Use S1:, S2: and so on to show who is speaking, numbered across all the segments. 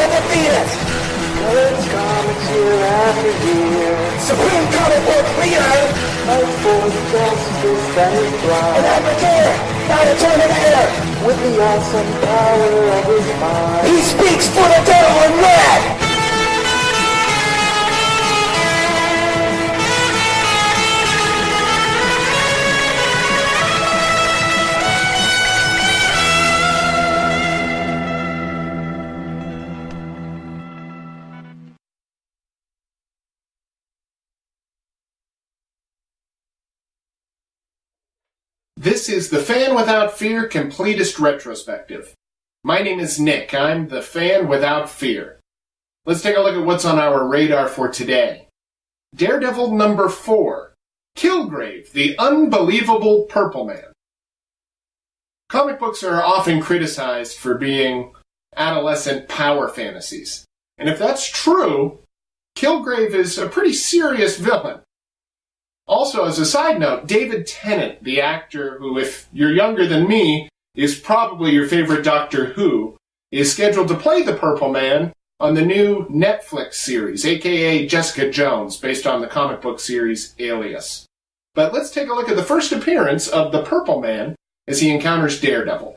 S1: will defeat us! It's comics year after year. Supreme comic book leader! Fight for justice that is blind. And advocate, not a Terminator! With the awesome power of his mind. He speaks for the devil in red!
S2: This is the Fan Without Fear Completist Retrospective. My name is Nick. I'm the Fan Without Fear. Let's take a look at what's on our radar for today. Daredevil number 4, Killgrave, the Unbelievable Purple Man. Comic books are often criticized for being adolescent power fantasies. And if that's true, Killgrave is a pretty serious villain. Also, as a side note, David Tennant, the actor who, if you're younger than me, is probably your favorite Doctor Who, is scheduled to play the Purple Man on the new Netflix series, aka Jessica Jones, based on the comic book series Alias. But let's take a look at the first appearance of the Purple Man as he encounters Daredevil.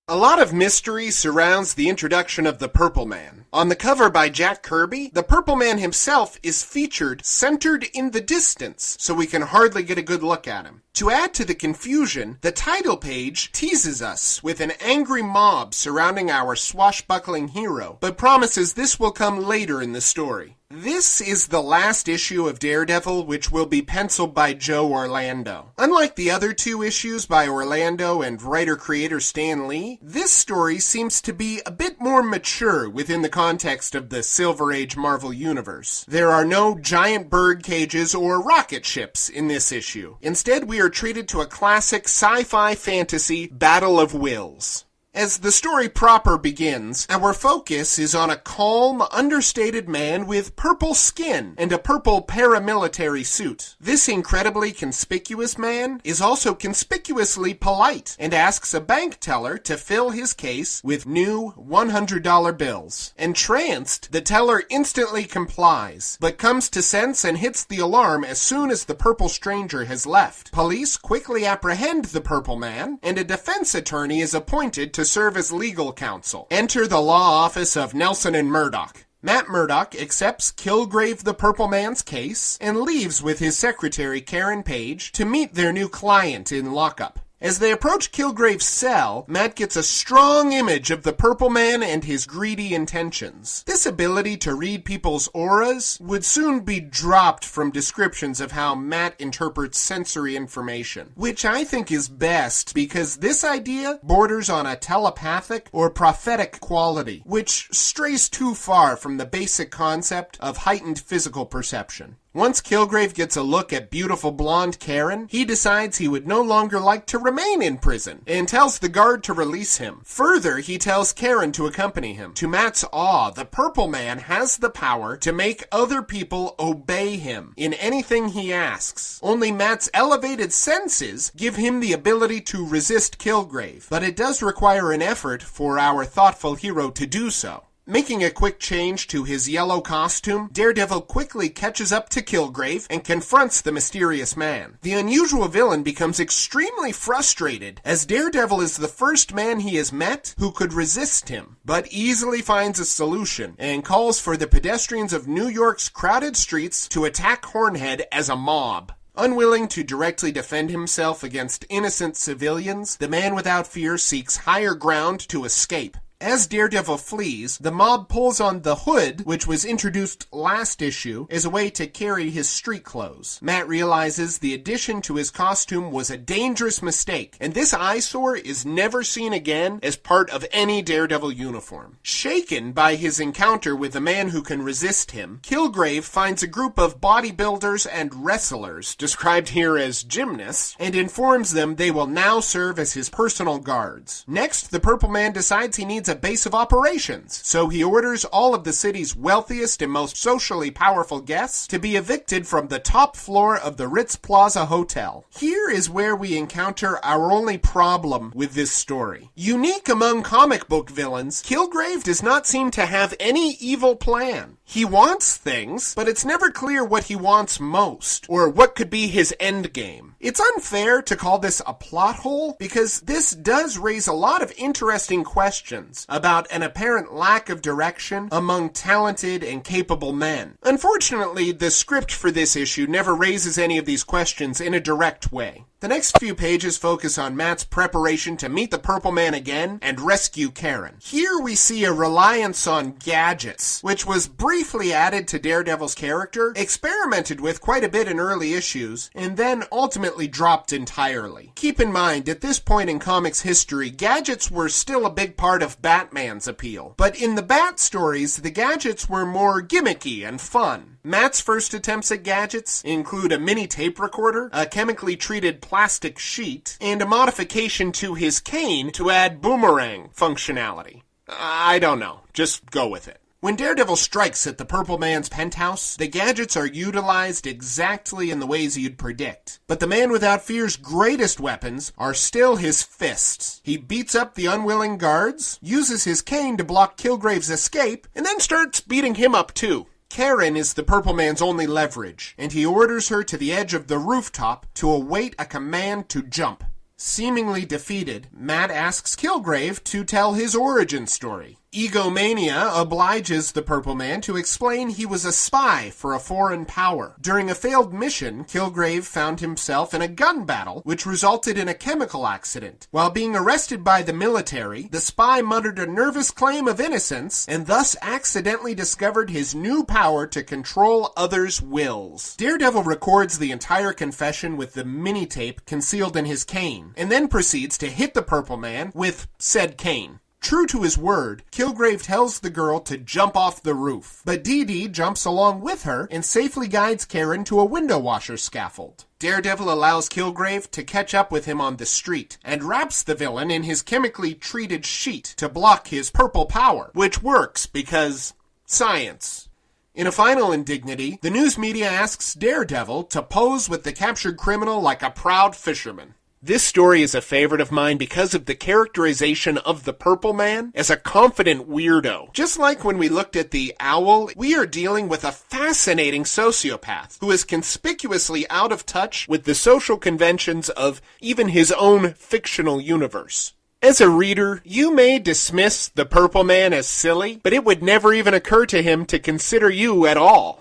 S2: A lot of mystery surrounds the introduction of the Purple Man. On the cover by Jack Kirby, the Purple Man himself is featured centered in the distance, so we can hardly get a good look at him. To add to the confusion, the title page teases us with an angry mob surrounding our swashbuckling hero, but promises this will come later in the story. This is the last issue of Daredevil, which will be penciled by Joe Orlando. Unlike the other two issues by Orlando and writer-creator Stan Lee, this story seems to be a bit more mature within the context of the Silver Age Marvel Universe. There are no giant bird cages or rocket ships in this issue. Instead, we are treated to a classic sci-fi fantasy battle of wills. As the story proper begins, our focus is on a calm, understated man with purple skin and a purple paramilitary suit. This incredibly conspicuous man is also conspicuously polite and asks a bank teller to fill his case with new $100 bills. Entranced, the teller instantly complies, but comes to sense and hits the alarm as soon as the purple stranger has left. Police quickly apprehend the Purple Man, and a defense attorney is appointed to serve as legal counsel. Enter the law office of Nelson and Murdoch. Matt Murdock accepts Killgrave the Purple Man's case and leaves with his secretary Karen Page to meet their new client in lockup. As they approach Killgrave's cell, Matt gets a strong image of the Purple Man and his greedy intentions. This ability to read people's auras would soon be dropped from descriptions of how Matt interprets sensory information, which I think is best because this idea borders on a telepathic or prophetic quality, which strays too far from the basic concept of heightened physical perception. Once Killgrave gets a look at beautiful blonde Karen, he decides he would no longer like to remain in prison and tells the guard to release him. Further, he tells Karen to accompany him. To Matt's awe, the Purple Man has the power to make other people obey him in anything he asks. Only Matt's elevated senses give him the ability to resist Killgrave, but it does require an effort for our thoughtful hero to do so. Making a quick change to his yellow costume, Daredevil quickly catches up to Killgrave and confronts the mysterious man. The unusual villain becomes extremely frustrated as Daredevil is the first man he has met who could resist him, but easily finds a solution and calls for the pedestrians of New York's crowded streets to attack Hornhead as a mob. Unwilling to directly defend himself against innocent civilians, the Man Without Fear seeks higher ground to escape. As Daredevil flees, the mob pulls on the hood, which was introduced last issue, as a way to carry his street clothes. Matt realizes the addition to his costume was a dangerous mistake, and this eyesore is never seen again as part of any Daredevil uniform. Shaken by his encounter with a man who can resist him, Killgrave finds a group of bodybuilders and wrestlers, described here as gymnasts, and informs them they will now serve as his personal guards. Next, the Purple Man decides he needs a
S3: a base of operations, so he orders all of the city's wealthiest and most socially powerful guests to be evicted from the top floor of the Ritz Plaza Hotel. Here is where we encounter our only problem with this story. Unique among comic book villains, Killgrave does not seem to have any evil plan. He wants things, but it's never clear what he wants most, or what could be his endgame. It's unfair to call this a plot hole, because this does raise a lot of interesting questions about an apparent lack of direction among talented and capable men. Unfortunately, the script for this issue never raises any of these questions in a direct way. The next few pages focus on Matt's preparation to meet the Purple Man again and rescue Karen. Here we see a reliance on gadgets, which was briefly added to Daredevil's character, experimented with quite a bit in early issues, and then ultimately dropped entirely. Keep in mind, at this point in comics history, gadgets were still a big part of Batman's appeal. But in the Bat stories, the gadgets were more gimmicky and fun. Matt's first attempts at gadgets include a mini tape recorder, a chemically treated plastic sheet, and a modification to his cane to add boomerang functionality. I don't know. Just go with it. When Daredevil strikes at the Purple Man's penthouse, the gadgets are utilized exactly in the ways you'd predict. But the Man Without Fear's greatest weapons are still his fists. He beats up the unwilling guards, uses his cane to block Killgrave's escape, and then starts beating him up too. Karen is the Purple Man's only leverage, and he orders her to the edge of the rooftop to await a command to jump. Seemingly defeated, Matt asks Killgrave to tell his origin story. Egomania obliges the Purple Man to explain he was a spy for a foreign power. During a failed mission, Killgrave found himself in a gun battle, which resulted in a chemical accident. While being arrested by the military, the spy muttered a nervous claim of innocence, and thus accidentally discovered his new power to control others' wills. Daredevil records the entire confession with the mini-tape concealed in his cane, and then proceeds to hit the Purple Man with said cane. True to his word, Killgrave tells the girl to jump off the roof, but Dee Dee jumps along with her and safely guides Karen to a window washer scaffold. Daredevil allows Killgrave to catch up with him on the street, and wraps the villain in his chemically treated sheet to block his purple power, which works because science. In a final indignity, the news media asks Daredevil to pose with the captured criminal like a proud fisherman. This story is a favorite of mine because of the characterization of the Purple Man as a confident weirdo. Just like when we looked at the Owl, we are dealing with a fascinating sociopath who is conspicuously out of touch with the social conventions of even his own fictional universe. As a reader, you may dismiss the Purple Man as silly, but it would never even occur to him to consider you at all.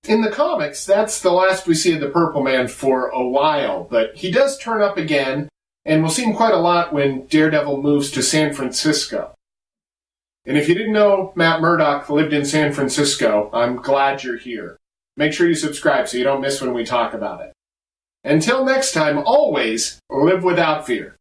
S2: In the comics, that's the last we see of the Purple Man for a while, but he does turn up again, and we'll see him quite a lot when Daredevil moves to San Francisco. And if you didn't know Matt Murdock lived in San Francisco, I'm glad you're here. Make sure you subscribe so you don't miss when we talk about it. Until next time, always live without fear.